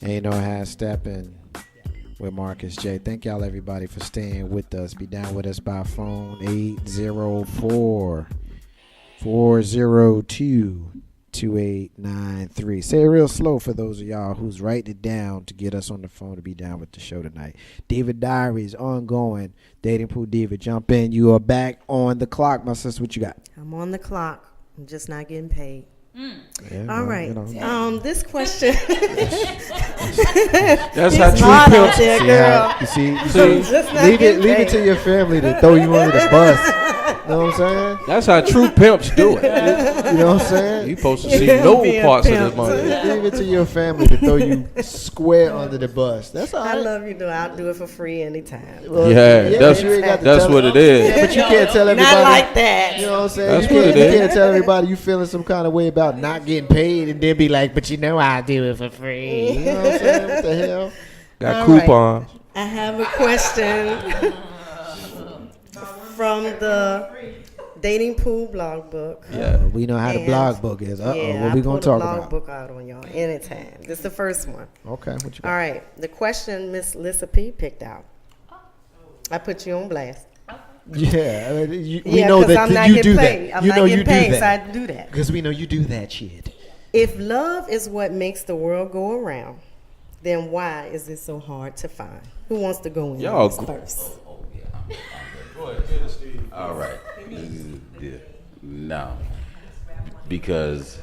Ain't no half stepping with Marcus J. Thank y'all everybody for staying with us. Be down with us by phone 804-402-2893. Say it real slow for those of y'all who's writing it down to get us on the phone to be down with the show tonight. David Diaries, ongoing. Dating Pool Diva, jump in. You are back on the clock, my sister. What you got? I'm on the clock. I'm just not getting paid. Yeah, all right. This question. That's how true pimps. You see, leave it to your family to throw you under the bus. You know what I'm saying? That's how true pimps do it. You know what I'm saying? You supposed to see no parts of this money. Leave it to your family to throw you square under the bus. That's all right. I love you, though. I'll do it for free anytime. Well, that's what it is. Yeah, but you can't tell everybody. Not like that. You know what I'm saying? That's what it is. You can't tell everybody you feeling some kind of way about not getting paid and then be like, but you know I'll do it for free. You know what I'm saying? What the hell? Got all coupons. Right. I have a question from the Dating Pool blog book. Yeah, we know how the blog book is. What we gonna talk about? Blog book out on y'all anytime. This is the first one. Okay, what you got? All right, the question Miss Lissa P picked out. I put you on blast. Yeah, I mean, we know that you do that. I'm not getting paid, so I do that. Because we know you do that shit. If love is what makes the world go around, then why is it so hard to find? Who wants to go in first? Go ahead, Steve. All right. No. Because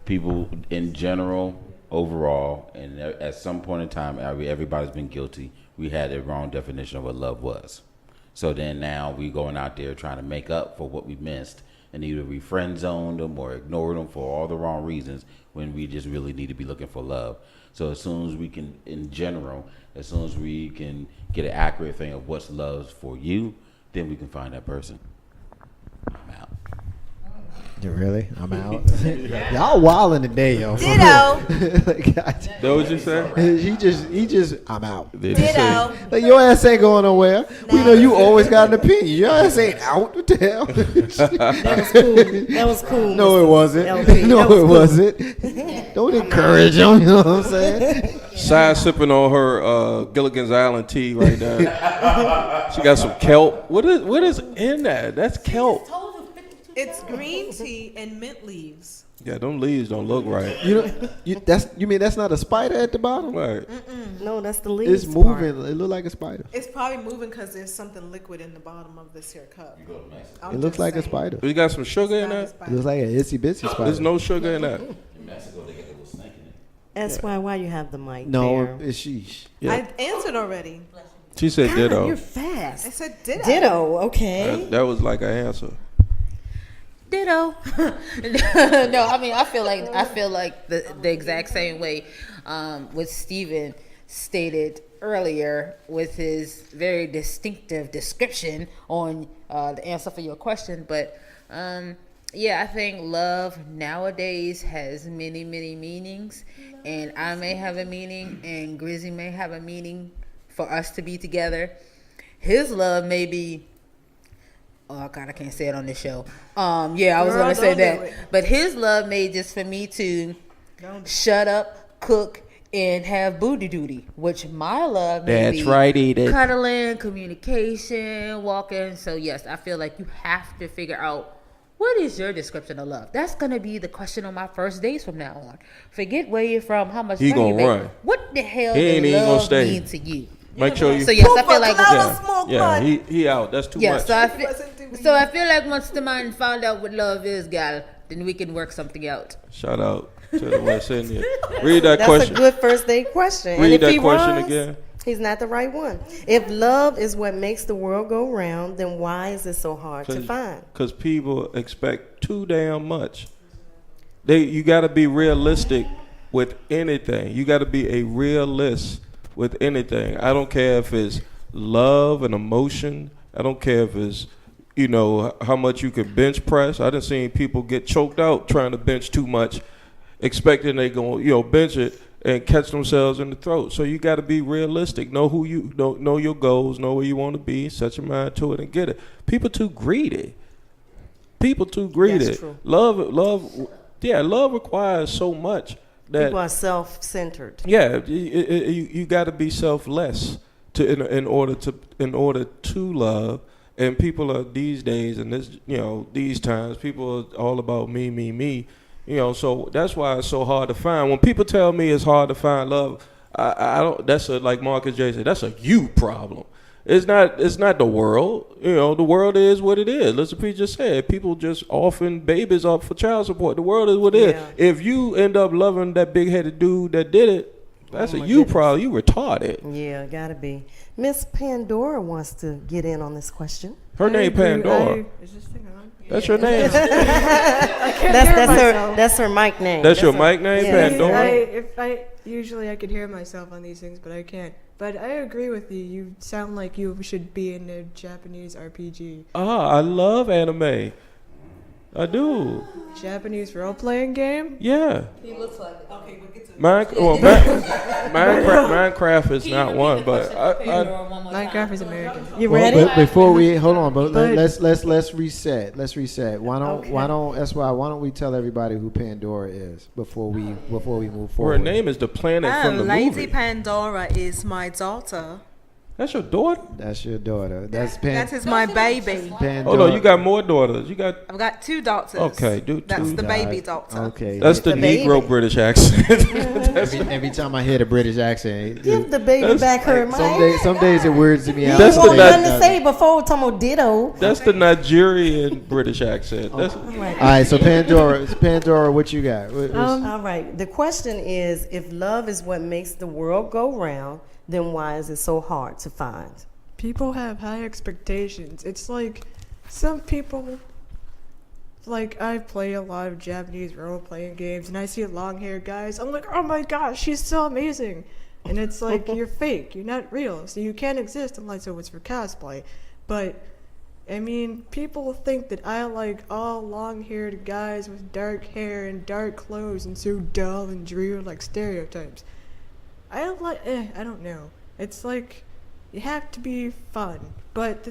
people in general, overall, and at some point in time, everybody's been guilty. We had the wrong definition of what love was. So then now we going out there trying to make up for what we missed, and either we friend zoned them or ignored them for all the wrong reasons when we just really need to be looking for love. So as soon as we can, in general, as soon as we can get an accurate thing of what's love for you, then we can find that person. I'm out. Really? I'm out. Y'all wilding today, yo. Ditto. That what you said? He just, I'm out. Ditto. Like, your ass ain't going nowhere. No. We know you always got an opinion. Your ass ain't out. What the hell? That was cool. No, it wasn't. No, it wasn't. Don't encourage him. You know what I'm saying? Side sipping on her Gilligan's Island tea right now. She got some kelp. What is in that? That's kelp. It's green tea and mint leaves. Yeah, them leaves don't look right. You mean that's not a spider at the bottom? Right. No, that's the leaves. It's moving. Part. It look like a spider. It's probably moving because there's something liquid in the bottom of this here cup. It looks like a spider. You got some sugar in that? It looks like an itsy bitsy spider. There's no sugar in that. In Mexico, they get a little snake in it. That's why you have the mic. No, there. it's sheesh. Yeah. I answered already. She said God, ditto. You're fast. I said ditto. Ditto. Okay. That was like an answer. Ditto. No, I mean I feel like the exact same way what Steven stated earlier with his very distinctive description on the answer for your question. But yeah, I think love nowadays has many meanings, and I may have a meaning and Grizzy may have a meaning for us to be together. His love may be, oh God, I can't say it on this show. Yeah, I was gonna say that, but his love may just for me to shut up, cook, and have booty duty, which my love may be cuddling, communication, walking. So yes, I feel like you have to figure out what is your description of love. That's gonna be the question on my first dates from now on. Forget where you're from, how much money you make. Run. What the hell does love mean to you? Make sure you. So yes, I feel like he out. That's too much. So I feel like once the man found out what love is, gal, then we can work something out. Shout out to the West Indian. Read that question. That's a good first date question. Read that question again. He's not the right one. If love is what makes the world go round, then why is it so hard to find? Because people expect too damn much. You got to be realistic with anything. You got to be a realist with anything. I don't care if it's love and emotion. I don't care if it's, how much you can bench press. I done seen people get choked out trying to bench too much, expecting they going, bench it and catch themselves in the throat. So you got to be realistic. Know who you know your goals. Know where you want to be. Set your mind to it and get it. People too greedy. That's true. Love requires so much that People are self-centered. yeah, you got to be selfless in order to love. And people are these days, and this, these times, people are all about me, me, me. So that's why it's so hard to find. When people tell me it's hard to find love, I don't. That's like Marcus J said. That's a you problem. It's not the world. The world is what it is. Listen, P just said people just offering babies up for child support. The world is what it is. If you end up loving that big headed dude that did it, that's a you problem. You retarded. Yeah, gotta be. Miss Pandora wants to get in on this question. Her name Pandora. Is this thing on? That's your name. That's her mic name. That's your mic name, Pandora. Usually I could hear myself on these things, but I can't. But I agree with you. You sound like you should be in a Japanese RPG. I love anime. I do. Japanese role-playing game? Yeah. He looks like it. Okay, we'll get to Minecraft is not one, but Minecraft is American. You ready? But before we hold on, but let's reset. Let's reset. Why don't we tell everybody who Pandora is before we move forward? her name is the planet from the Lady movie. Pandora is my daughter. That's your daughter? That's your daughter. That is my baby. Pandora. Oh no, you got more daughters. I've got 2 daughters. Okay, That's the God. baby daughter. Okay. That's the Negro baby. British accent. Every time I hear the British accent, Give the baby back her mic. some days it weirds me out. That's You want the nothing to say before talking about ditto. That's the Nigerian British accent. That's, All right. All right, so Pandora, what you got? All right. The question is, if love is what makes the world go round, then why is it so hard to find? People have high expectations. It's like some people, like I play a lot of Japanese role-playing games, and I see long-haired guys. I'm like, oh my gosh, she's so amazing. And it's like, you're fake. You're not real. So you can't exist unless it was for cosplay. But, I mean, people think that I like all long-haired guys with dark hair and dark clothes and so dull and dreary like stereotypes. I don't know. It's like, you have to be fun. But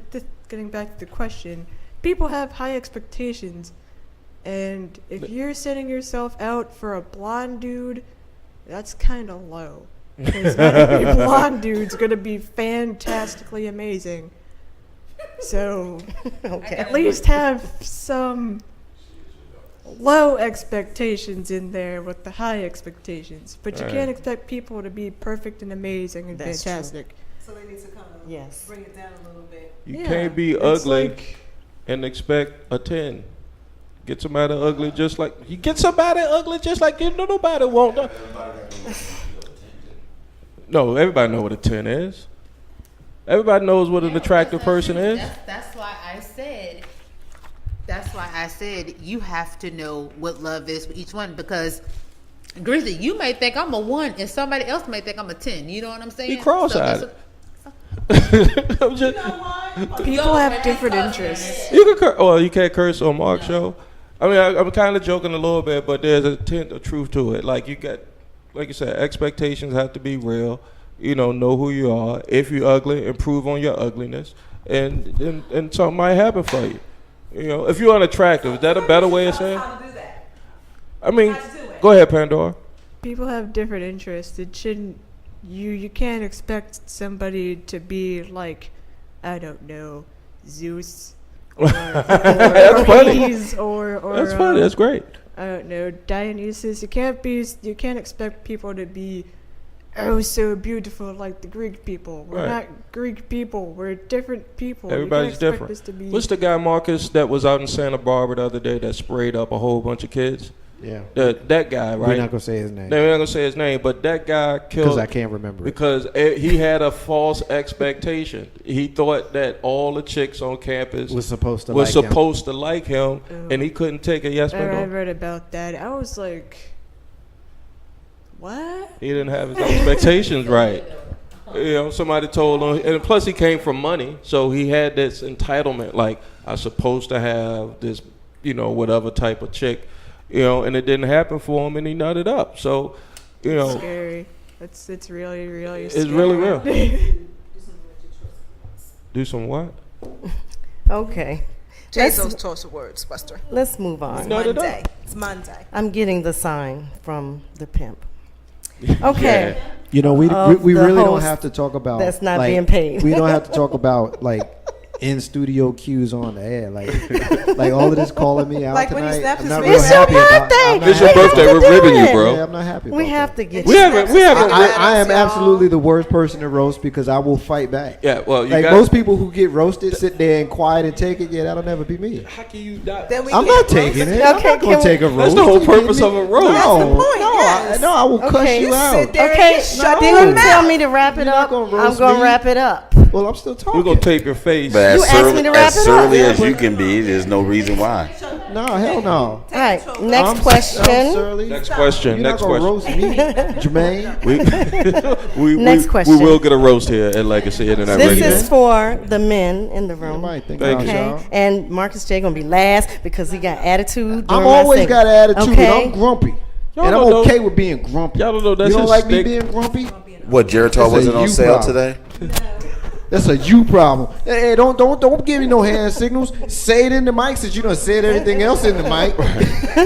getting back to the question, people have high expectations. And if you're setting yourself out for a blonde dude, that's kind of low. Because not every blonde dude's going to be fantastically amazing. So, at least have some low expectations in there with the high expectations. But you can't expect people to be perfect and amazing and That's fantastic. true. So they need to kind of bring it down a little bit. you Yeah, can't be it's ugly like- and expect a 10. Get somebody ugly just like you. Get somebody ugly just like you. No, nobody won't. No, everybody know what a 10 is. Everybody knows what an attractive person is. That's why I said you have to know what love is for each one, because Grizzly, you may think I'm a 1 and somebody else may think I'm a 10. You know what I'm saying? He cross-eyed. I'm just, People have different interests. you can you can't curse on Mark's show. I mean, I'm kind of joking a little bit, but there's a tint of truth to it. Like you said, expectations have to be real. Know who you are. If you're ugly, improve on your ugliness, and something might happen for you. If you're unattractive, is that a better way of saying? How to do that? I mean, go ahead, Pandora. People have different interests. It shouldn't. You can't expect somebody to be like, I don't know, Zeus. Or That's funny. Hades, or That's funny. That's great. I don't know, Dionysus. You can't expect people to be so beautiful like the Greek people. We're not Greek people. We're different people. Everybody's you can't expect different. us to be. What's the guy, Marcus, that was out in Santa Barbara the other day that sprayed up a whole bunch of kids? Yeah. That guy, right? We're not gonna say his name No, we're not gonna say his name, but that guy killed. because I can't remember it. Because he had a false expectation. He thought that all the chicks on campus Was supposed to like him, and he couldn't take it. Yes, I but no. read about that. I was like, what? He didn't have his expectations right. Somebody told him, and plus he came from money, so he had this entitlement, like I'm supposed to have this, whatever type of chick, and it didn't happen for him, and he nutted up. So, Scary. It's really, really scary. it's really real. Do some what? Okay. Change those choice of words, Buster. Let's move on. No, no, no. Monday. It's Monday. I'm getting the sign from the pimp. Okay. You know, we Of we the really don't host have to talk about that's not like, being paid. We don't have to talk about like in studio cues on the air, like all of this calling me out Like when he tonight. snaps I'm his not fingers. real It's your happy about- birthday. I'm not It's your happy birthday. about We're that. ribbing you, it. bro. Yeah, I'm not happy. We about have that. to get We you. haven't. I am y'all. absolutely the worst person to roast because I will fight back. Yeah, well, you like got most people who get roasted sit there and quiet and take it. Yeah, that'll never be me. How can you not? Then we I'm get not roast. taking it. Okay, I'm not can gonna we- take a roast. That's the whole You kidding purpose me? of a roast. No, That's the point, no, yes. I will cuss Okay. you You out. sit there Okay, and you shut do your you tell mouth. me to wrap it You're not up? gonna I'm roast going to me. wrap it up. Well, I'm still talking. We're gonna tape your face. But as You asked me to wrap as it up. surly Yeah, as you but- can be, there's no reason why. No, hell no. All right, I'm next question. surly. Next question. You're Next not gonna question. roast me, Jermaine. Next question. We will get a roast here at Legacy Internet This Radio. is for the men in the room. Nobody think Thank about you. Okay, y'all. and Marcus J gonna be last because he got attitude. I've during my always segment. got an attitude. Okay? I'm grumpy, Y'all and I'm don't know- okay with being grumpy. Y'all don't know that's You don't his like me stick. being grumpy? What, Geritol That's a wasn't on you sale problem. today? That's a you problem. Hey, don't give me no hand signals. Say it in the mic since you done said everything else in the mic.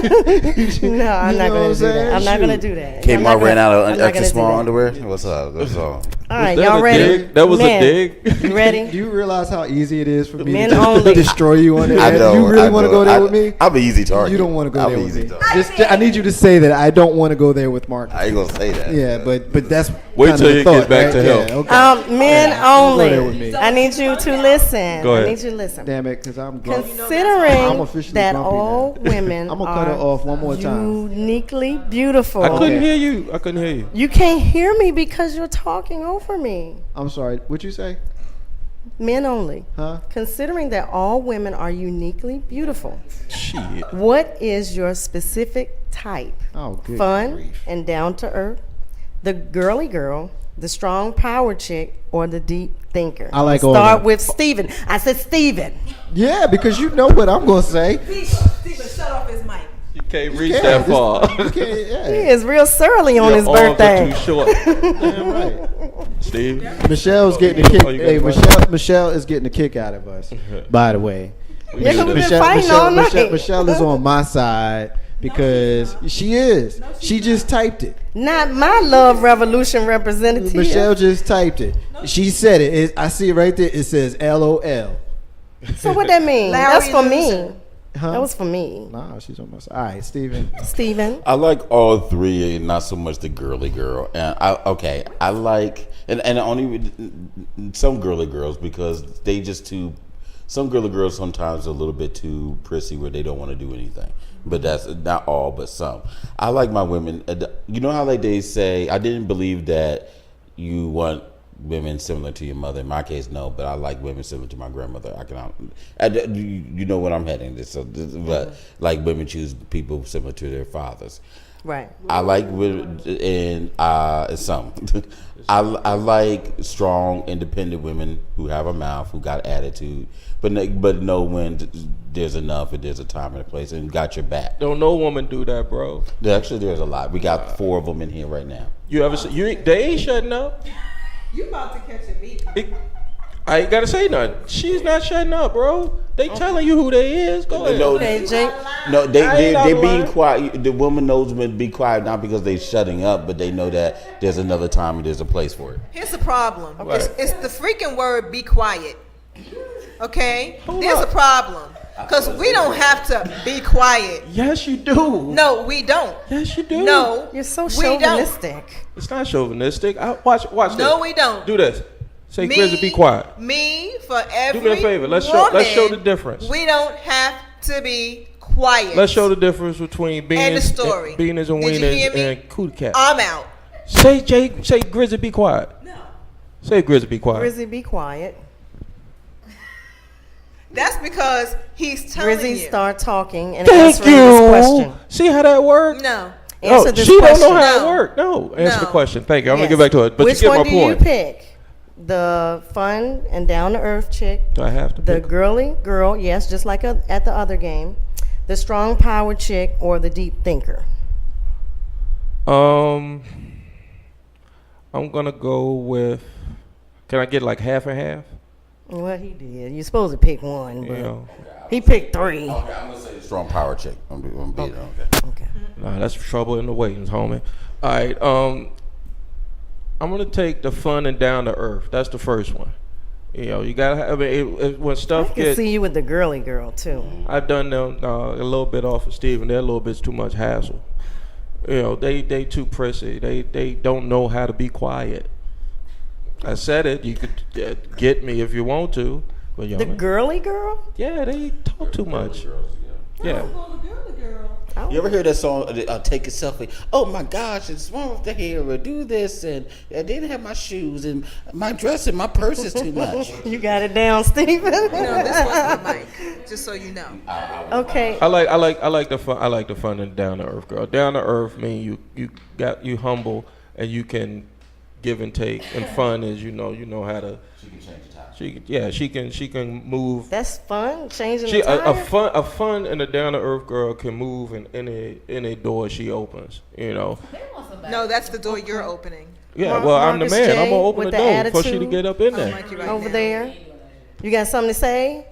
No, I'm You not know what gonna I'm do saying? that. I'm not Shoot. gonna do that. I'm Kmart not ran gonna- out I'm of not extra gonna do small that. underwear? What's up? That's all. All right, Was that y'all a ready? dig? That was a Men, dig? You ready? Do you realize how easy it is for me Men to only. destroy you on the I air? know. Do you really I want to know. go there with me? I'm an easy target. You don't want to go I'm there an with easy me. target. I need you to say that I don't want to go there with Mark. I ain't gonna say that. Yeah, but that's Wait kinda till the you thought, get back right? to Yeah, hell. okay. Men Go there with me. only. I need you to listen. Go ahead. I need you to listen. Damn it, because I'm grumpy. I'm Considering officially that grumpy all now. women I'm gonna cut her are off one more time. uniquely beautiful. I couldn't Okay. hear you. I couldn't hear you. You can't hear me because you're talking over me. I'm sorry. What'd you say? Men only. Huh? Considering that all women are uniquely beautiful, Shit. what is your specific type? Oh, good Fun grief. and down to earth, the girly girl, the strong power chick, or the deep thinker? I like all Start that. with Steven. I said Steven. Yeah, because you know what I'm gonna say. Steven, shut off his mic. You can't reach Yeah, that this- far. you can't- He yeah. is real surly on Your his arms are birthday. too short. Damn right. Steve. Michelle's getting a kick. Oh, you got Hey, it. Michelle is getting a kick out of us. By the way, Yeah, 'cause we've been fighting all night. Michelle is on my side because she is. She just typed it. Not my love revolution representative. Michelle just typed it. She said it. I see it right there. It says LOL. So what that mean? Larry That's for me. loser. Huh? That was for me. Nah, she's on my side. All right, Steven. Steven. I like all three, and not so much the girly girl. And I like and only some girly girls because they just too. Some girly girls sometimes are a little bit too prissy where they don't want to do anything. But that's not all, but some. I like my women. You know how like they say, I didn't believe that you want women similar to your mother. In my case, no, but I like women similar to my grandmother. You know what I'm heading. But like women choose people similar to their fathers. Right. I like women, and some. I like strong, independent women who have a mouth, who got attitude, but know when there's enough and there's a time and a place, and got your back. Don't no woman do that, bro. Actually, there's a lot. We got 4 of them in here right now. You ever see? They ain't shutting up. You about to catch a beat. I ain't gotta say nothing. She's not shutting up, bro. They telling you who they is. Go ahead. No, Okay, Jake. no, I they ain't out of being line. quiet. The woman knows when to be quiet, not because they shutting up, but they know that there's another time and there's a place for it. Here's the problem. Right. It's the freaking word "be quiet." Okay, Hold there's up. a problem because we don't have to be quiet. Yes, you do. No, we don't. Yes, you do. No, You're so we don't. chauvinistic. It's not chauvinistic. Watch this. No, we don't. Do this. Say, Grizzly, be quiet. Me for every. me a favor. Let's woman, show the difference. We don't have to be quiet. Let's show the difference between End of beans, story. beaners and Did you hear wieners me? and cootie cat. I'm out. Say Grizzly, be quiet. No. Say Grizzly, be quiet. Grizzy, be quiet. That's because he's telling Grizzy, you. start talking and Thank answering this question. you. See how that worked? No. Answer this she question. don't know how No. it worked. No, answer the No. question. Thank you. I'm Yes. gonna get back to it. But Which you get one my do point. you pick? The fun and down to earth chick, Do I have to the pick? girly girl, yes, just like at the other game, the strong power chick, or the deep thinker? I'm gonna go with. Can I get like half and half? Well, he did. You're supposed to pick one, but You know, he picked three. Okay, I'm gonna say the strong power chick. I'm gonna be okay. Okay. nah, that's trouble in the waiting, homie. All right, I'm gonna take the fun and down to earth. That's the first one. You know, you gotta have when I stuff can gets. see you with the girly girl too. I've done them a little bit off of Steven. They're a little bit too much hassle. You know, they too prissy. They don't know how to be quiet. I said it. You could get me if you want to. But The girly girl? yeah, they talk too much. Yeah. You ever hear that song, Take a Selfie? Oh my gosh, it's wrong with the hair, or do this, and I didn't have my shoes, and my dress and my purse is too much. You got it down, Stephen. No, this wasn't the mic. Just so you know. Okay. I like the fun. I like the fun and down to earth girl. Down to earth mean you humble and you can give and take, and fun is you know how to. She can change the time. She can move. That's fun. Changing She the tire. a fun and a down to earth girl can move in any door she opens. You know. No, that's the door you're opening. Yeah. Mar- well, I'm the Marcus man. J I'm gonna open with the the door for she to attitude. get up in I there. don't like you right Over now. there. You got something to say?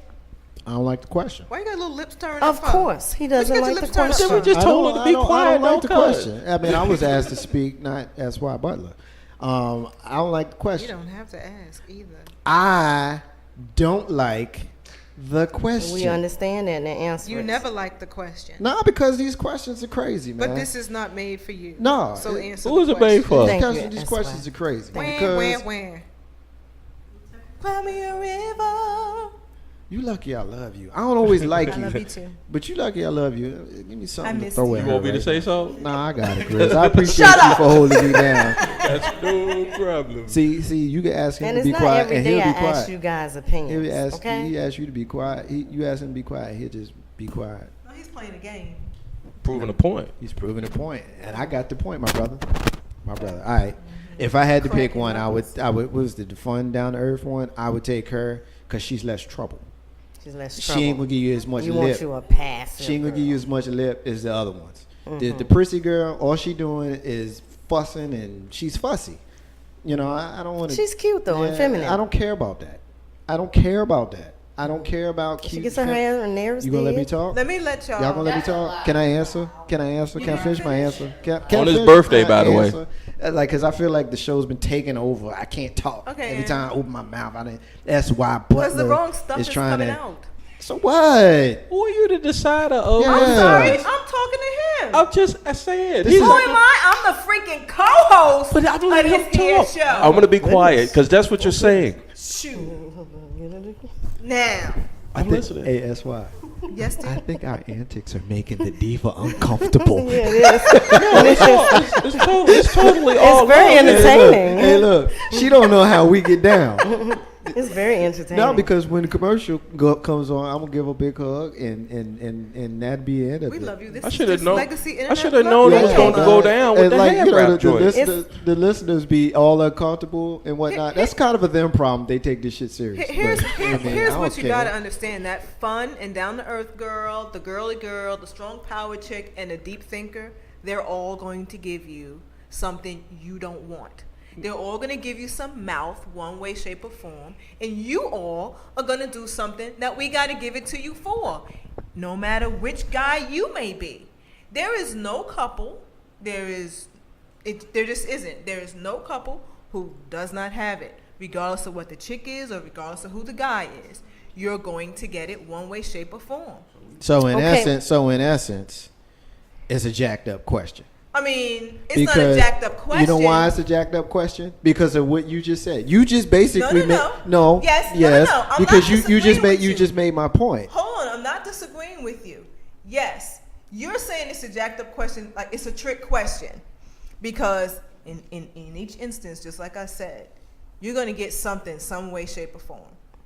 I don't like the question. Why you got little lips turned Of up? for? course. He doesn't What'd you like get the your lips turned question. up We just I told don't- her to be I quiet. don't like the cuss. question. I mean, I was asked to speak, not S.Y. Butler. I don't like the You question. don't have to ask either. I don't like the question. We understand that and answer. You it. never liked the question. No, because these questions are crazy, man. But this is not made for you. No, So it- answer Who is the it made question. for? Thank because you, these that's questions why. are crazy. Where? Because Cry me a river. you lucky I love you. I don't always like I you, love you too. but you lucky I love you. Give me something I to missed throw you. at You her. want me to right say now. so? Nah, I got it, Chris. I appreciate you for holding me down. That's no problem. See, you can ask him And to it's be not quiet, every and day he'll I be quiet. ask you guys' opinions. He'll ask, okay? he asks you to be quiet. You ask him to be quiet, he'll just be quiet. No, he's playing a game. Proving a point. He's proving a point, and I got the point, my brother. My brother. All right. If I had to pick one, I would. What was the fun down to earth one? I would take her because she's less trouble. She's less She trouble. ain't gonna give you as much You lip. want you a passive She ain't gonna girl. give you as much lip as the other ones. The prissy girl, all she doing is fussing, and she's fussy. You know, I don't want to. She's cute though and feminine. I don't care about that. I don't care about that. I don't care about cute. She gets her hair and nails You gonna let me did. talk? Let me let y'all. Y'all gonna let me talk? Can I answer? Can I answer? Can I finish my answer? Can On I his finish birthday, my by the way. answer? Like, cause I feel like the show's been taken over. I can't talk. Okay, Every and- time I open my mouth, that's why Because Butler the wrong stuff is is trying coming to. out. So what? Who are you the decider of? Yeah. I'm sorry. Yes. I'm talking to him. I said. This He's is- Who like am I? I'm the freaking co-host But I'm of letting his him here talk. show. I'm gonna be quiet because that's what you're saying. Shoot. Now. I'm listening. Hey, S.Y. Yes, Steve. I think our antics are making the diva uncomfortable. Yeah, it is. It's totally all It's very love. entertaining. Hey, look, she don't know how we get down. It's very entertaining. No, because when the commercial comes on, I'm gonna give her a big hug, and that'd be it. We love you. This I is should have just known. Legacy I Internet should have Club. known it was Yeah. going to go down with And the like, hand you know, wrap the, joint. the listeners be all uncomfortable and whatnot. That's kind of a them problem. They take this shit serious. Here's But, I mean, here's I what don't you care. gotta understand: that fun and down to earth girl, the girly girl, the strong power chick, and the deep thinker, they're all going to give you something you don't want. They're all going to give you some mouth, one way, shape, or form, and you all are going to do something that we got to give it to you for, no matter which guy you may be. There is no couple. There just isn't. There is no couple who does not have it, regardless of what the chick is or regardless of who the guy is. You're going to get it one way, shape, or form. So in Okay. essence, it's a jacked up question. I mean, it's not a jacked up question. You know why it's a jacked up question? Because of what you just said. You just basically No. Yes, no. I'm because not you just disagreeing made with you you. just made my point. Hold on, I'm not disagreeing with you. Yes, you're saying it's a jacked up question, like it's a trick question. Because in each instance, just like I said, you're going to get something, some way, shape, or form.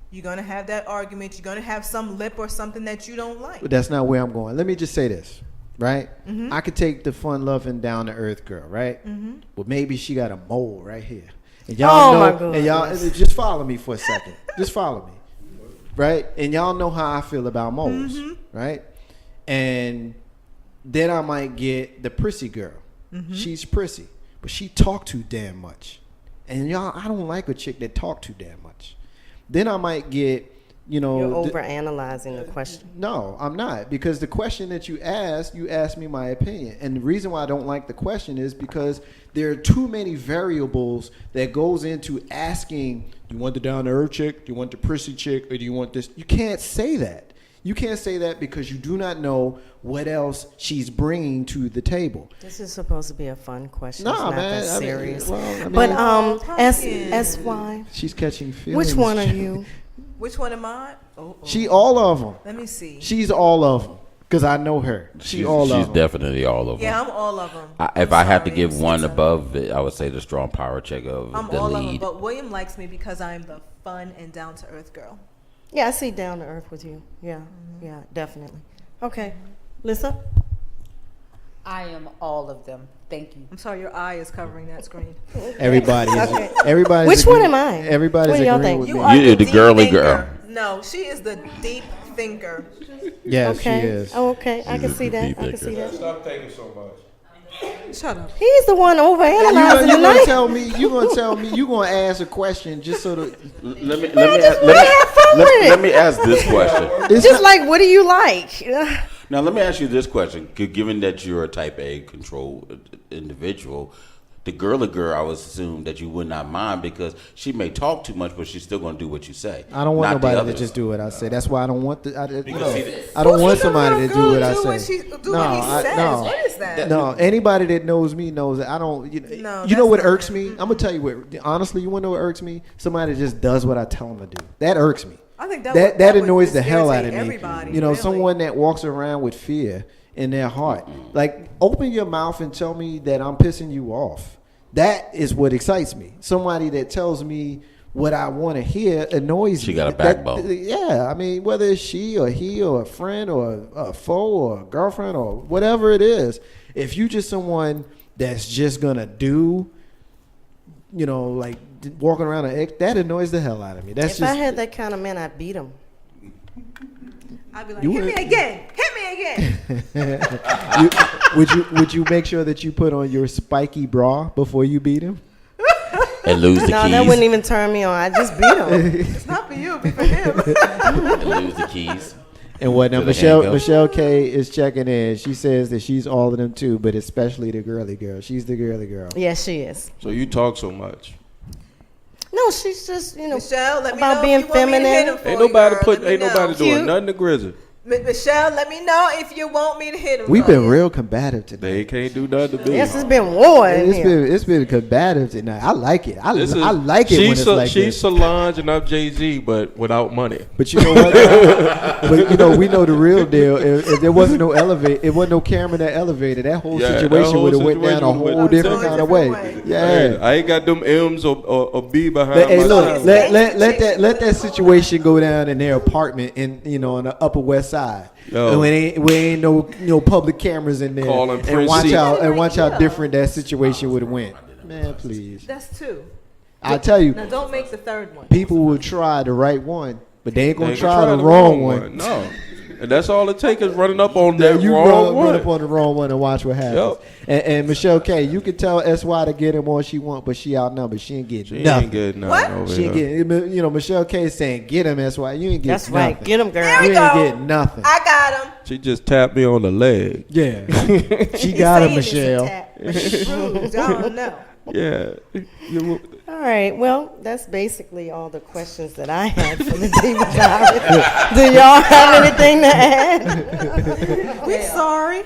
You're going to have that argument. You're going to have some lip or something that you don't like. But that's not where I'm going. Let me just say this, right? Mm-hmm. I could take the fun loving down to earth girl, right? Mm-hmm. Well, maybe she got a mole right here. And y'all Oh, my know, and y'all goodness. just follow me for a second. Just follow me. Right? And y'all know how I feel about moles, Mm-hmm. right? And then I might get the prissy girl. Mm-hmm. She's prissy, but she talk too damn much. And y'all, I don't like a chick that talk too damn much. then I might get, you know. You're overanalyzing the question. No, I'm not, because the question that you asked me my opinion, and the reason why I don't like the question is because there are too many variables that goes into asking. Do you want the down to earth chick? Do you want the prissy chick? Or do you want this? You can't say that. You can't say that because you do not know what else she's bringing to the table. This is supposed to be a fun question. Nah, it's not man. that serious. But SY. She's catching feelings. Which one are you? Which one am I? Oh. She all of them. Let me see. She's all of them because I know her. She's all of them. She's definitely all of them. Yeah, I'm all of them. If I had to give one above it, I would say the strong power check of I'm the all of them, lead. but William likes me because I'm the fun and down to earth girl. Yeah, I see down to earth with you. Yeah, yeah, definitely. Okay, Lisa. I am all of them. Thank you. I'm sorry, your eye is covering that screen. Everybody. Okay. Everybody. Which one am I? Everybody's What do y'all agreeing think? with You me. are You're the deep girly thinker. girl. No, she is the deep thinker. Yes, Okay. she is. Oh, okay. I can see that. deep I can see that. Stop thinking so much. Shut up. He's the one overanalyzing You the gonna night. tell me? You gonna tell me? You gonna ask a question just so that Let me have fun with it. let me ask this question. it's Just not- like, what do you like? Now, let me ask you this question. Given that you're a type A control individual, the girly girl, I would assume that you would not mind because she may talk too much, but she's still going to do what you say. I don't want Not the nobody to others. just do what I say. That's why I don't want the. I don't Who's want the somebody to girl do what I do say. what she- do what he says? What is that? No, anybody that knows me knows that I don't. No, You know that's what not irks it. me? I'm gonna tell you what. Honestly, you wanna know what irks me? Somebody just does what I tell them to do. That irks me. I think that that would annoys just the hell out of irritate me. everybody, You know, really. someone that walks around with fear in their heart. Like, open your mouth and tell me that I'm pissing you off. That is what excites me. Somebody that tells me what I want to hear annoys me. She got a backbone. Yeah, I mean, whether it's she or he or a friend or a foe or a girlfriend or whatever it is, if you just someone that's just gonna do, you know, like walking around that annoys the hell out of me. That's If just. I had that kind of man, I'd beat him. I'd be like, You hit would- me again. Hit me again. Would you make sure that you put on your spiky bra before you beat him? And lose the No, keys. that wouldn't even turn me on. I just beat him. It's not for you, it'd be for him. And lose the keys. And what now? To the handcuffs. Michelle K is checking in. She says that she's all of them too, but especially the girly girl. She's the girly girl. Yes, she is. So you talk so much. No, she's just, you know, Michelle, let me about know being if you want me to hit feminine. him for Ain't you, nobody girl. put. Let me Ain't know. nobody doing Cute. nothing to Grizzly. Michelle, let me know if you want me to hit him. We've for been you. real combative today. They can't do nothing to me. Yes, it's been war in here. It's been combative tonight. I like it. I This is- like it when it's like she's this. Solange and I'm Jay-Z, but without money. But you know what? But you know, we know the real deal. If there wasn't no elevator, it wasn't no camera in that elevator, that whole Yeah, that situation whole would have went down a situation whole would've different went kind of totally way. different Yeah. I ain't got them M's or B behind But, hey, my look, side. let that situation go down in their apartment in on the Upper West Side. Yo. We ain't no public cameras in there. Calling And Prince watch C. how different that situation would have went. Man, please. That's two. I tell you, Now don't make the third one. people will try the right one, but they ain't They gonna ain't try gonna the wrong one. No. And that's all it takes is running up on Yeah, that you wrong run one. up on the wrong one and watch what happens. And Michelle K, you can tell SY to get him all she want, but she outnumbered. She ain't getting She nothing. ain't getting What? nothing over She ain't here. getting. Michelle K is saying, "Get him, SY." You ain't getting That's nothing. right. Get him, girl. There we You go. ain't getting nothing. I got him. She just tapped me on the leg. Yeah, she He's got him, saying it's a Michelle. tap, but it's bruised. I don't know. Yeah. All right. Well, that's basically all the questions that I had for the Diva Diary. Do y'all have anything to add? We're sorry.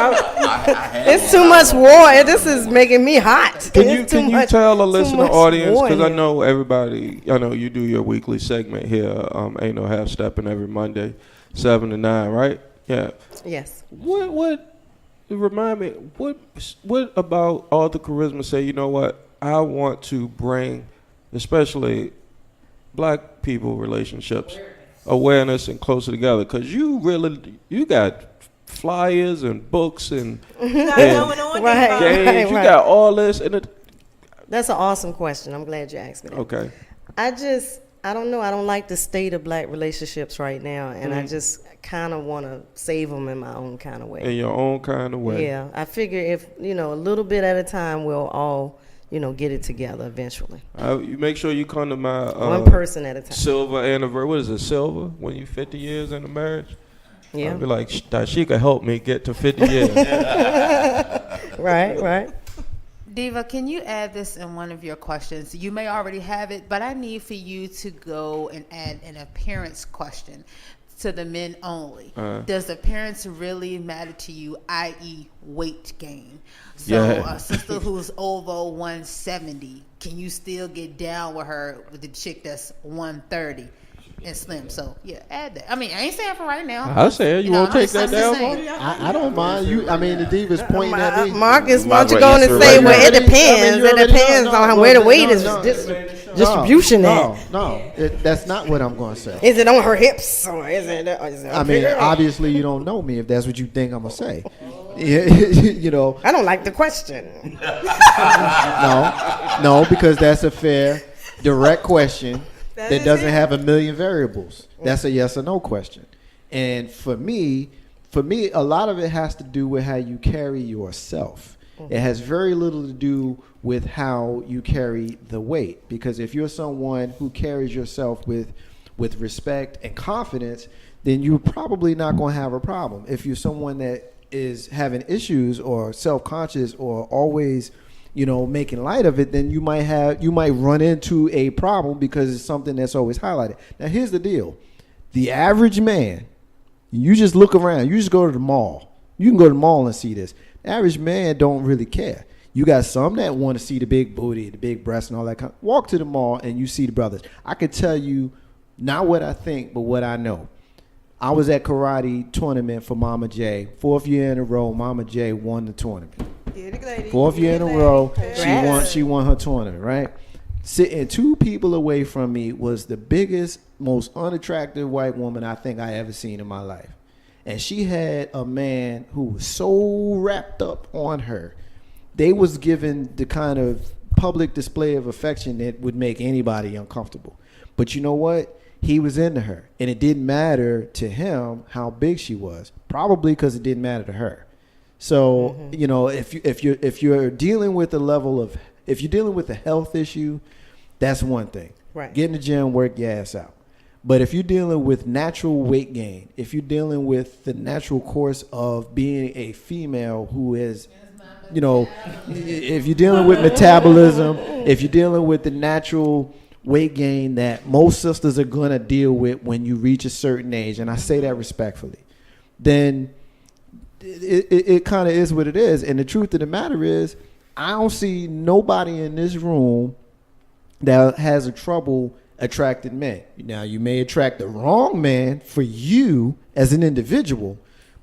It's too much war. This is making me hot. Can It's you tell the too listener much audience, war in because I here. know everybody, I know you do your weekly segment here, Ain't No Half Steppin' every Monday, 7 to 9, right? Yeah. Yes. What remind me, what about all the charisma say, you know what, I want to bring, especially black people relationships, awareness and closer together, because you got flyers and books and You got And- going on Right. Diva. games, you got all this, and That's an awesome question. I'm glad you asked me that. okay. I don't know. I don't like the state of black relationships right now, and I just kind of want to save them in my own kind of way. In your own kind of way. Yeah, I figure if a little bit at a time, we'll all get it together eventually. You make sure you come to my One person at a time. silver anniversary. What is it, silver? When you 50 years in the marriage? Yeah. I'll be like, she could help me get to 50 years. Right. Diva, can you add this in one of your questions? You may already have it, but I need for you to go and add an appearance question to the men only. Does appearance really matter to you, i.e. weight gain? So Yeah. a sister who's over 170, can you still get down with her with the chick that's 130 and slim? So yeah, add that. I mean, I ain't saying for right now. I said, you want to take that down, saying. Mark? I don't mind you. I mean, the Diva's pointing at me. Marcus, why Might don't you as go well on and answer say, right well, now. it depends. you It already depends know. on No, where the no, weight no, is no. distribution at. No, that's not what I'm going to say. Is it on her hips or is it? I mean, obviously you don't know me if that's what you think I'm gonna say. You know, I don't like the question. no, because that's a fair, direct question That that is doesn't it. have a million variables. That's a yes or no question. And for me, a lot of it has to do with how you carry yourself. It has very little to do with how you carry the weight. Because if you're someone who carries yourself with respect and confidence, then you're probably not going to have a problem. If you're someone that is having issues or self-conscious or always, making light of it, then you might run into a problem because it's something that's always highlighted. Now, here's the deal. The average man, you just look around. You just go to the mall. You can go to the mall and see this. The average man don't really care. You got some that want to see the big booty, the big breasts and all that kind. Walk to the mall and you see the brothers. I could tell you not what I think, but what I know. I was at karate tournament for Mama J. 4th year in a row, Mama J won the tournament. Get it, lady. 4th year in a row, Congrats. she won her tournament, right? Sitting 2 people away from me was the biggest, most unattractive white woman I think I ever seen in my life. And she had a man who was so wrapped up on her. They was given the kind of public display of affection that would make anybody uncomfortable. But you know what? He was into her, and it didn't matter to him how big she was. Probably because it didn't matter to her. So if you're dealing with if you're dealing with a health issue, that's one thing. Right. Get in the gym, work your ass out. But if you're dealing with natural weight gain, if you're dealing with the natural course of being a female who is, if you're dealing with metabolism, if you're dealing with the natural weight gain that most sisters are going to deal with when you reach a certain age, and I say that respectfully, then it kind of is what it is. And the truth of the matter is, I don't see nobody in this room that has a trouble attracting men. Now, you may attract the wrong man for you as an individual,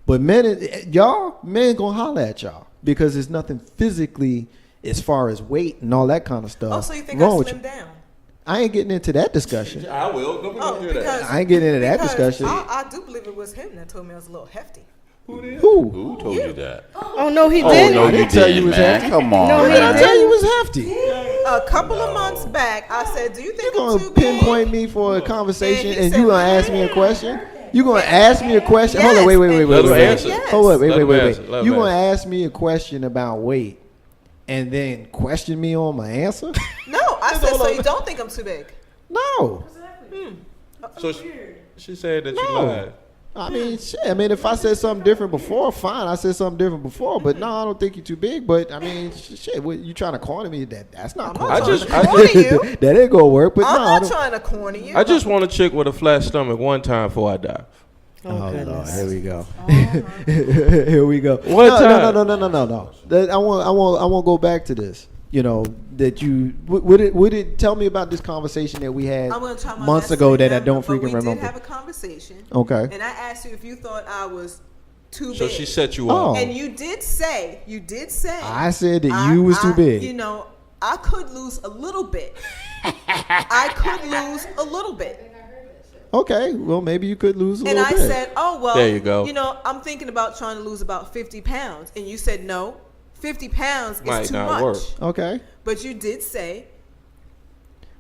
but men gonna holler at y'all because there's nothing physically as far as weight and all that kind of stuff. Oh, so you think wrong I with slimmed you. down? I ain't getting into that discussion. I will. Go do that. I ain't getting into that because discussion. I do believe it was him that told me I was a little hefty. Who? Who told you that? Oh no, he Oh, didn't. no, I you didn't tell you didn't, it was man. hefty. Come on, No, he Did I man. tell you it was hefty? A couple of months back, I said, "Do you think You I'm gonna too big?" pinpoint me for a conversation And he and said, you gonna ask me a question? You gonna ask me a question? Hold on, Yes, wait. and Let him wait. answer. Yes. Hold up, Let him wait. answer, let him You gonna answer. ask me a question about weight and then question me on my answer? No, I said, "So you don't think I'm too big?" No. So she said that you No. lied. I mean, shit. I mean, if I said something different before, fine. I said something different before, but no, I don't think you're too big. But I mean, shit. What, you trying to corner me? That's not I'm corner. not I just- trying to corner you. That ain't gonna work. But I'm no, I not don't. trying to corner you. I just want a chick with a flat stomach one time before I die. Oh, Lord, goodness. here we go. Here we go. One time. No. I won't go back to this. That you would it tell me about this conversation that we had I'm gonna try my months best ago to that I remember, don't but freaking we remember. did have a conversation. Okay. And I asked you if you thought I was too So big. she set you Oh. up. And you did say. I said that you was too big. I could lose a little bit. I could lose a little bit. Okay, well maybe you could lose a And little I bit. said, oh, well, There you go. I'm thinking about trying to lose about 50 pounds. And you said, no, 50 pounds Might is too not much. work. Okay. But you did say,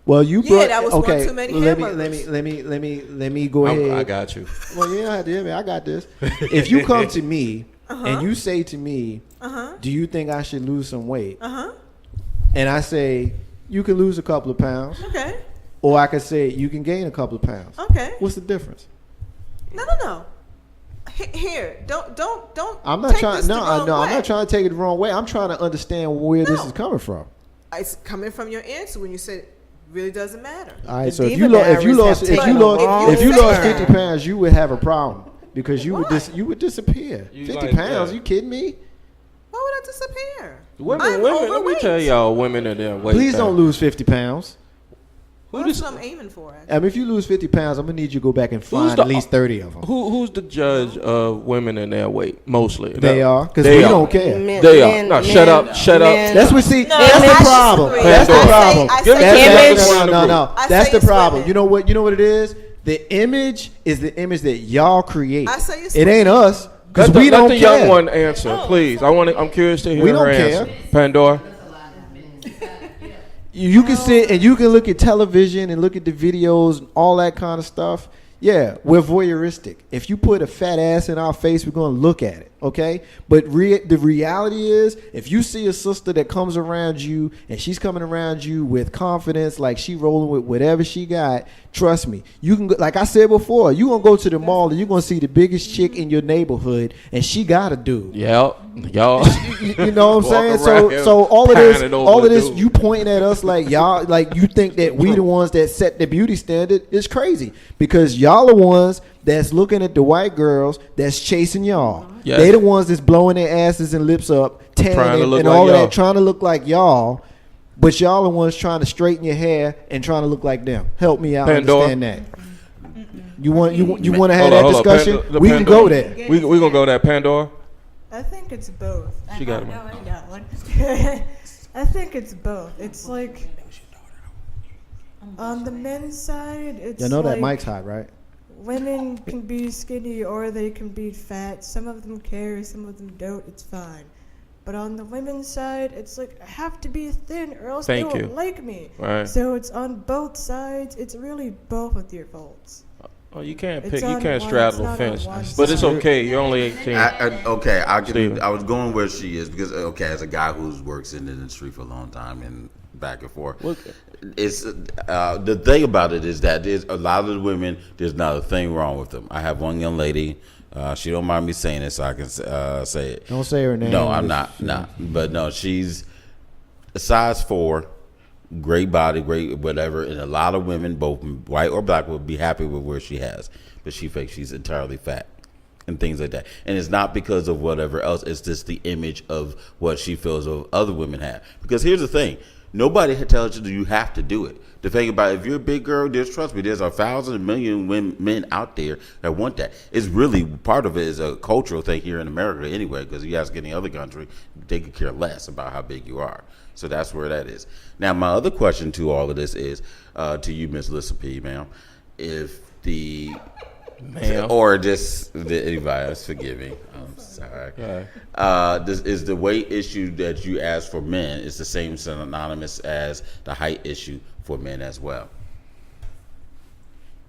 Well, you Yeah, brought. that was one okay, too many let hamburgers. me go ahead. I got you. Well, you don't have to hear me. I got this. If you come to me and you say to me, "Do you think I should lose some weight?" and I say you can lose a couple of pounds, Okay. or I could say you can gain a couple of pounds. Okay. What's the difference? No. Here, don't. I'm not take trying. this the No, wrong I'm way. not trying to take it the wrong way. I'm trying to understand where this No. is coming from. It's coming from your answer when you said it really doesn't matter. All right, The so if Diva you lost, Diaries have taken a long if you lost turn. 50 pounds, you would have a problem because you Why? you would disappear. You 50 like pounds? that. You kidding me? Why would I disappear? Women, I'm let me overweight. tell y'all, women in their weight. Please thing. don't lose 50 pounds. Well, that's what I'm aiming for. Actually. I mean, if you lose 50 pounds, I'm gonna need you to go back and Who's find the- at least 30 of them. Who's the judge of women in their weight? Mostly They are, because They we are. don't care. Men- They are. men- No, shut men- up. Shut up. men- That's what. See, No, that's I the problem. disagree. That's the I say- problem. I Give say me That's it's image. women. no. I That's say the it's problem. women. You know what? You know what it is? The image is the image that y'all create. I say it's It ain't us because Let we the, don't let the care. young one answer, please. I'm curious to hear We her don't answer. care. Pandora. You can sit and you can look at television and look at the videos and all that kind of stuff. Yeah, we're voyeuristic. If you put a fat ass in our face, we're going to look at it, okay? But the reality is, if you see a sister that comes around you and she's coming around you with confidence, like she rolling with whatever she got, trust me, you can go, like I said before, you going to go to the mall and you're going to see the biggest chick in your neighborhood and she got a dude. Yeah, y'all. You know what I'm saying? Walk around here So all of this, pining over the dude. you pointing at us like y'all, like you think that we the ones that set the beauty standard is crazy because y'all are ones that's looking at the white girls that's chasing y'all. Yes. They the ones that's blowing their asses and lips up, Trying to tanning look and like all of y'all. that, trying to look like y'all. But y'all are ones trying to straighten your hair and trying to look like them. Help me out Pandora. understand that. You want to have Hold that on, hold on. discussion? Pando- We can Pandora. go there. We gonna go there, Pandora. I think it's both. She got him. I got one. I think it's both. It's like on the men's side, it's You know that like mic's hot, right? women can be skinny or they can be fat. Some of them care, some of them don't. It's fine. But on the women's side, it's like I have to be thin or else Thank they you. won't like me. Right. So it's on both sides. It's really both of your faults. Oh, you can't It's pick. You on can't one- straddle it's the not on fence. one But it's side. okay. You're only 18. Okay, Steven. I was going where she is because as a guy who's works in the industry for a long time and back and forth, Look. it's the thing about it is that there's a lot of the women. There's not a thing wrong with them. I have one young lady. She don't mind me saying it, so I can say it. Don't say her name. No, I'm not. But no, she's a size 4, great body, great whatever, and a lot of women, both white or black, would be happy with where she has. But she thinks she's entirely fat and things like that. And it's not because of whatever else. It's just the image of what she feels of other women have. Because here's the thing. Nobody tells you that you have to do it. The thing about it, if you're a big girl, trust me, there's 1,000 million men out there that want that. It's really, part of it is a cultural thing here in America anyway, because you ask any other country, they could care less about how big you are. So that's where that is. Now, my other question to all of this is, to you, Miss Lissa P, ma'am, if the... Ma'am. Or just anybody else, forgive me. I'm sorry. This is the weight issue that you ask for men is the same synonymous as the height issue for men as well.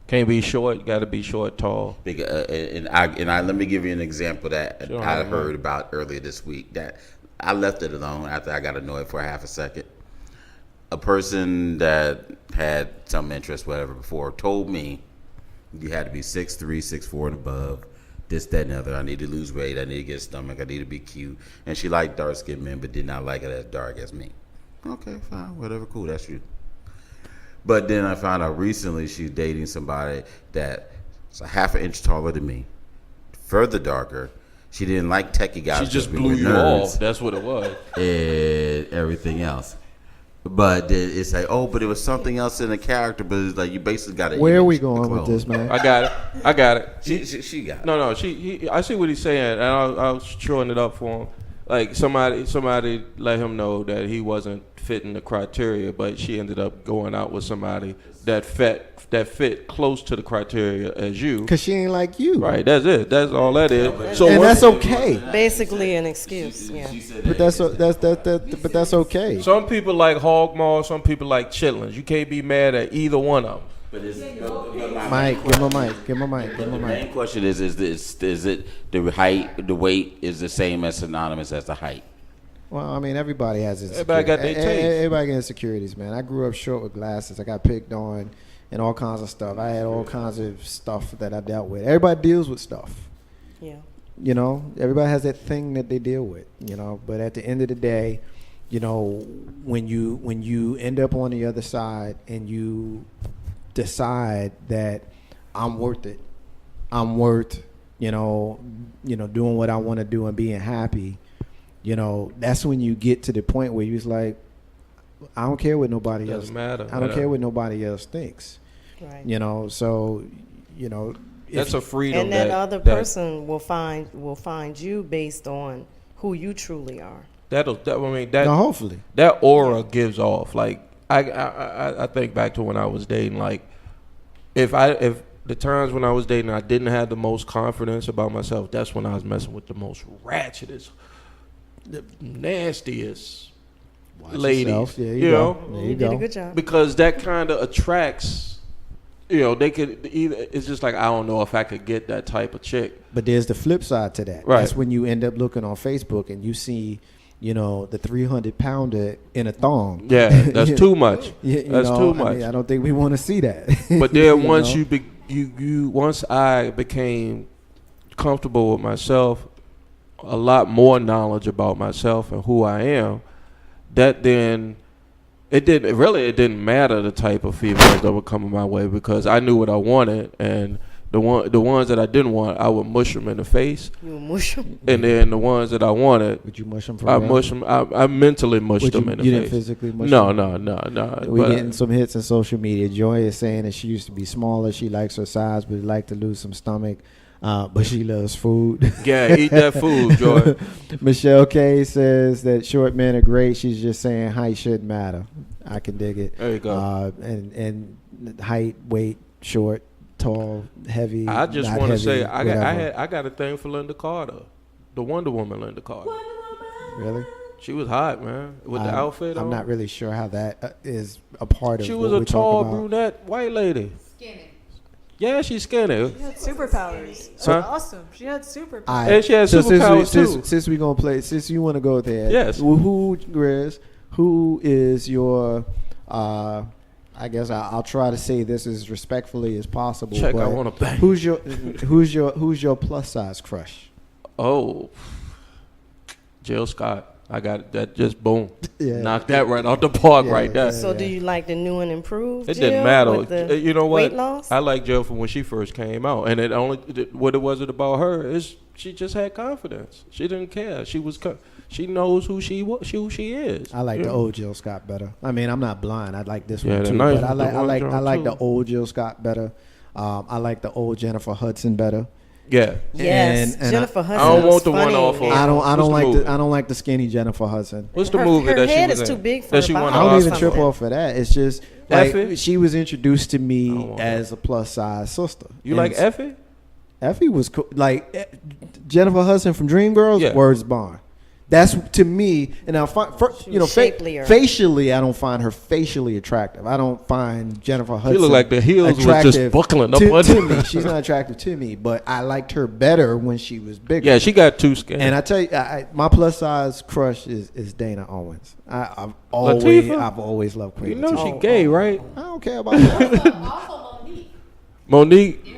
Can't be short. You got to be short, tall. And I let me give you an example that Sure, I man. heard about earlier this week that I left it alone after I got annoyed for half a second. A person that had some interest, whatever, before told me you had to be 6'3", 6'4", and above. This, that, and the other. I need to lose weight. I need to get a stomach. I need to be cute. And she liked dark-skinned men, but did not like it as dark as me. Okay, fine, whatever, cool. That's you. But then I found out recently she's dating somebody that's a half an inch taller than me, further darker. She didn't like techie guys. She just because we blew were you nerds off. That's what it was. and everything else. But then it's like, oh, but it was something else in the character. But it's like you basically got to. Where are we going with this, man? I got it. She got it. No. I see what he's saying, and I was chewing it up for him. Like somebody let him know that he wasn't fitting the criteria, but she ended up going out with somebody that fit close to the criteria as you. Because she ain't like you. Right. That's it. That's all that is. So And once- that's okay. Basically an excuse, yeah. But that's okay. Some people like hog maw. Some people like chitlins. You can't be mad at either one of them. But Mike, give him a mic. Give him a mic. Give him a the mic. main question is it the height, the weight is the same as synonymous as the height? Well, I mean, everybody has Everybody got their taste. Everybody got insecurities, man. I grew up short with glasses. I got picked on and all kinds of stuff. I had all kinds of stuff that I dealt with. Everybody deals with stuff. Yeah. You know, everybody has that thing that they deal with, you know. But at the end of the day, you know, when you end up on the other side and you decide that I'm worth it, I'm worth, doing what I want to do and being happy, you know, that's when you get to the point where you're like, I don't care what nobody else. Doesn't matter. I don't care what nobody else thinks. Right. You know, so, you know, That's a freedom. And that other person will find you based on who you truly are. hopefully that aura gives off. Like I think back to when I was dating. Like if the times when I was dating, I didn't have the most confidence about myself. That's when I was messing with the most ratchetest, the nastiest ladies. Yourself. Yeah, you know, there you You go. did a good job. because that kind of attracts. You know, they could either. It's just like I don't know if I could get that type of chick. But there's the flip side to that. Right. That's when you end up looking on Facebook and you see, you know, the 300-pounder in a thong. Yeah, that's too much. That's too much. I mean, I don't think we want to see that. But then once know? once I became comfortable with myself, a lot more knowledge about myself and who I am, that then it didn't matter the type of females that were coming my way because I knew what I wanted, and the ones that I didn't want, I would mush them in the face. You would mush them. And then the ones that I wanted, Would you mush them for I real? mush them. I mentally mushed them in the You face. didn't physically mush No. them? We're getting some hits on social media. Joy is saying that she used to be smaller. She likes her size, but would like to lose some stomach. But she loves food. Yeah, eat that food, Joy. Michelle K says that short men are great. She's just saying height shouldn't matter. I can dig it. There you go. And height, weight, short, tall, heavy. I just not want to heavy, say whatever. I got a thing for Linda Carter, the Wonder Woman Linda Carter. Really? She was hot, man, with the outfit on. I'm not really sure how that is a part of. She what was we're a tall talking about. brunette white lady. Skinny. Yeah, she's skinny. She had superpowers. That's Huh? awesome. She had superpowers. And she had So superpowers too. Since we gonna play, since you want to go there, Yes. Who is your? I guess I'll try to say this as respectfully as possible. Check, but I wanna bang. Who's your plus size crush? Oh, Jill Scott. I got that. Just boom, Yeah. knocked that right off the park Yeah, right there. yeah. So do you like the new and improved? It Jill, didn't matter. with the You know what? Weight loss? I like Jill from when she first came out, and what it was about her is she just had confidence. She didn't care. She knows who she is. I like Yeah. the old Jill Scott better. I mean, I'm not blind. I like this Yeah, one the too. nice- But I the one like John the too. old Jill Scott better. I like the old Jennifer Hudson better. Yeah. Yes, and Jennifer I Hudson. don't was want the one funny. off of- I don't What's the like movie? I don't like the skinny Jennifer Hudson. What's the Her- movie her that she head was is in? too big for that her she won body. the I don't Oscar even trip for? off for that. It's just like Effie? she was introduced to I me don't want as a plus size sister. You And like Effie? Effie was cool. Like Jennifer Hudson from Dreamgirls. Yeah. Words bond. That's to me. And I find, She was shapelier. facially, I don't find her facially attractive. I don't find Jennifer Hudson. looked like the heels was just attractive buckling up to under. me. She's not attractive to me, but I liked her better when she was bigger. Yeah, she got too skinny. And I tell you, my plus size crush is Dana Owens. I've Latifah? always loved Queen. you know Latifah. she gay, right? I don't care about that. Also Monique. Monique? Yeah.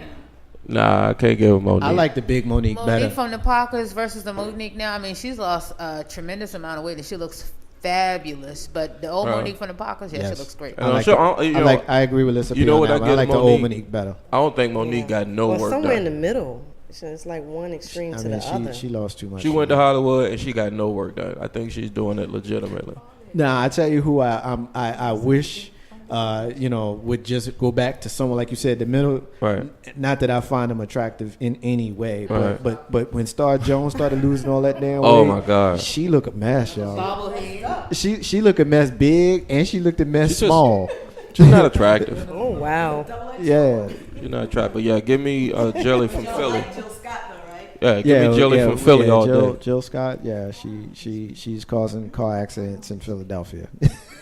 Nah, I can't give her Monique. I like the big Monique better. Monique from the Parkers versus the Monique now. I mean, she's lost a tremendous amount of weight and she looks fabulous. But the old Monique from the Parkers, yeah, Yes. she looks great. And I'm sure, I agree with Lisa. you know P on what that I one. get I like the Monique? old Monique better. I don't think Monique got no Well, work somewhere done. in the middle. So it's like one extreme to the other. She lost too much. She went to Hollywood and she got no work done. I think she's doing it legitimately. Nah, I tell you who I wish, would just go back to someone like you said, the middle. Right. Not that I find them attractive in any way, Right. but when Star Jones started losing all that damn weight, Oh, my God. she look a mess, y'all. She look a mess big and she looked a mess She's just- small. She's not attractive. Oh wow! Yeah. She's not attractive. But yeah, give me Jelly from Philly. Jill Scott though, right? Yeah, give me Jelly from Philly all day. Jill Scott, yeah, she's causing car accidents in Philadelphia.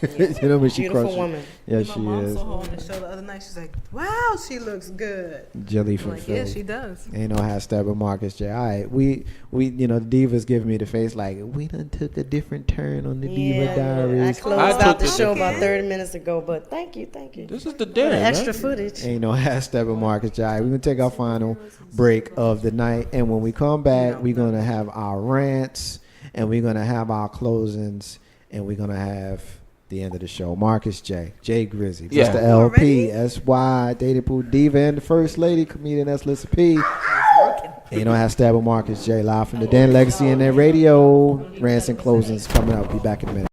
You know when she Beautiful crushes. woman. Yeah, My she mom is. saw her on the show the other night. She's like, "Wow, she looks good." Jelly I'm from like, Philly. yeah, she does. Ain't no hashtag with Marcus J. All right, we you know, the Divas giving me the face like we done took a different turn on the Diva I Diaries. closed I out took the it show again. about 30 minutes ago, but thank you. This is the For den. the extra man. footage. Ain't no hashtag with Marcus J. All right, we're gonna take our final break of the night, and when we come back, we're gonna have our rants, and we're gonna have our closings, and we're gonna have the end of the show. Marcus J. Grizzly, Yeah. Mr. LP, SY, Dating Pool Diva, and the First Lady, comedian S. Lissa P. Ain't no hashtag with Marcus J. Live from the Den Legacy and their radio. Rants and closings coming up. Be back in a minute.